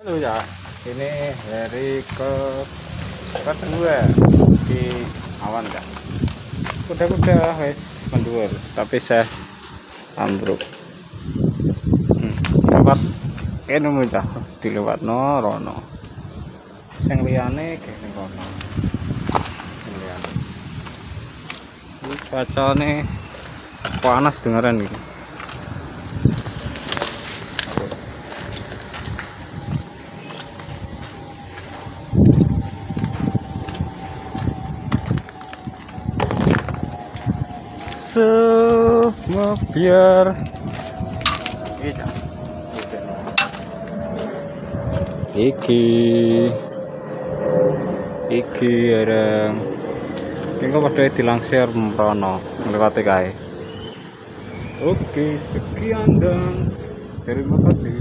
Halo ya, ini hari kedua di awan ya. Kuda-kuda wes mendur, tapi saya ambruk. Lewat kene ya, dilewat rono. Sing liyane kene rono. Liyane. Iki cuacane panas dengeran iki. Semua biar iki areng ini pada dilangsir merono lewat kae. Oke, sekian dan terima kasih.